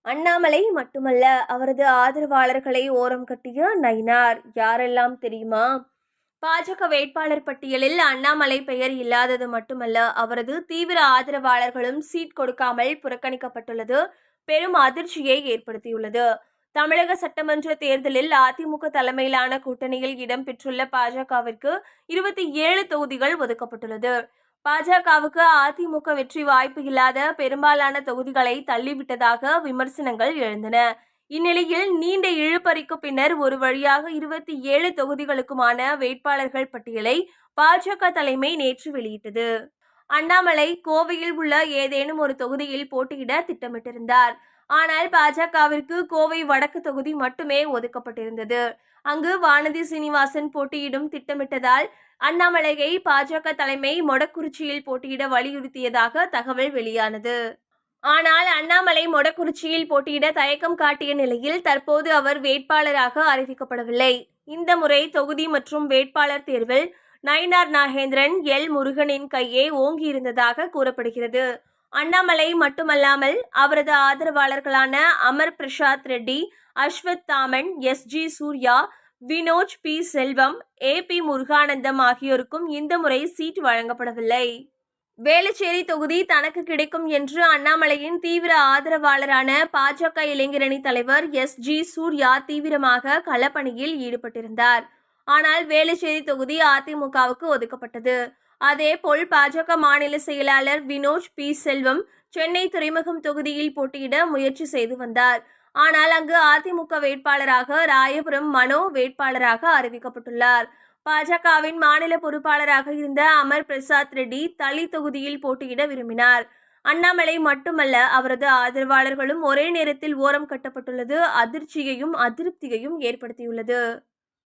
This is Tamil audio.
அண்ணாமலை மட்டுமல்ல, அவரது ஆதரவாளர்களை ஓரம் கட்டிய நயினார் யாரெல்லாம் தெரியுமா? பாஜக வேட்பாளர் பட்டியலில் அண்ணாமலை பெயர் இல்லாதது மட்டுமல்ல, அவரது தீவிர ஆதரவாளர்களும் சீட் கொடுக்காமல் புறக்கணிக்கப்பட்டுள்ளது பெரும் அதிர்ச்சியை ஏற்படுத்தியுள்ளது. தமிழக சட்டமன்ற தேர்தலில் அதிமுக தலைமையிலான கூட்டணியில் இடம்பெற்றுள்ள பாஜகவிற்கு 27 தொகுதிகள் ஒதுக்கப்பட்டுள்ளது. பாஜகவுக்கு அதிமுக வெற்றி வாய்ப்பு இல்லாத பெரும்பாலான தொகுதிகளை தள்ளிவிட்டதாக விமர்சனங்கள் எழுந்தன. இந்நிலையில் நீண்ட இழுபறிக்கு பின்னர் ஒரு வழியாக 27 தொகுதிகளுக்குமான வேட்பாளர்கள் பட்டியலை பாஜக தலைமை நேற்று வெளியிட்டது. அண்ணாமலை கோவையில் உள்ள ஏதேனும் ஒரு தொகுதியில் போட்டியிட திட்டமிட்டிருந்தார். ஆனால் பாஜகவிற்கு கோவை வடக்கு தொகுதி மட்டுமே ஒதுக்கப்பட்டிருந்தது. அங்கு வானதி சீனிவாசன் போட்டியிடும் திட்டமிட்டதால் அண்ணாமலையை பாஜக தலைமை மொடக்குறிச்சியில் போட்டியிட வலியுறுத்தியதாக தகவல் வெளியானது. ஆனால் அண்ணாமலை மொடக்குறிச்சியில் போட்டியிட தயக்கம் காட்டிய நிலையில் தற்போது அவர் வேட்பாளராக அறிவிக்கப்படவில்லை. இந்த முறை தொகுதி மற்றும் வேட்பாளர் தேர்வில் நயினார் நாகேந்திரன், எல். முருகனின் கையே ஓங்கியிருந்ததாக கூறப்படுகிறது. அண்ணாமலை மட்டுமல்லாமல் அவரது ஆதரவாளர்களான அமர் பிரசாத் ரெட்டி, அஸ்வத் தாமன், எஸ்.ஜி. சூர்யா, வினோஜ் பி. செல்வம், ஏ.பி. முருகானந்தம் ஆகியோருக்கும் இந்த முறை சீட் வழங்கப்படவில்லை. வேளச்சேரி தொகுதி தனக்கு கிடைக்கும் என்று அண்ணாமலையின் தீவிர ஆதரவாளரான பாஜக இளைஞரணி தலைவர் எஸ்.ஜி. சூர்யா தீவிரமாக களப்பணியில் ஈடுபட்டிருந்தார். ஆனால் வேளச்சேரி தொகுதி அதிமுகவுக்கு ஒதுக்கப்பட்டது. அதேபோல் பாஜக மாநில செயலாளர் வினோஜ் பி. செல்வம் சென்னை துறைமுகம் தொகுதியில் போட்டியிட முயற்சி செய்து வந்தார். ஆனால் அங்கு அதிமுக வேட்பாளராக ராயபுரம் மனோ வேட்பாளராக அறிவிக்கப்பட்டுள்ளார். பாஜகவின் மாநில பொறுப்பாளராக இருந்த அமர் பிரசாத் ரெட்டி தளி தொகுதியில் போட்டியிட விரும்பினார். அண்ணாமலை மட்டுமல்ல, அவரது ஆதரவாளர்களும் ஒரே நேரத்தில் ஓரம் கட்டப்பட்டுள்ளது அதிர்ச்சியையும் அதிருப்தியையும் ஏற்படுத்தியுள்ளது.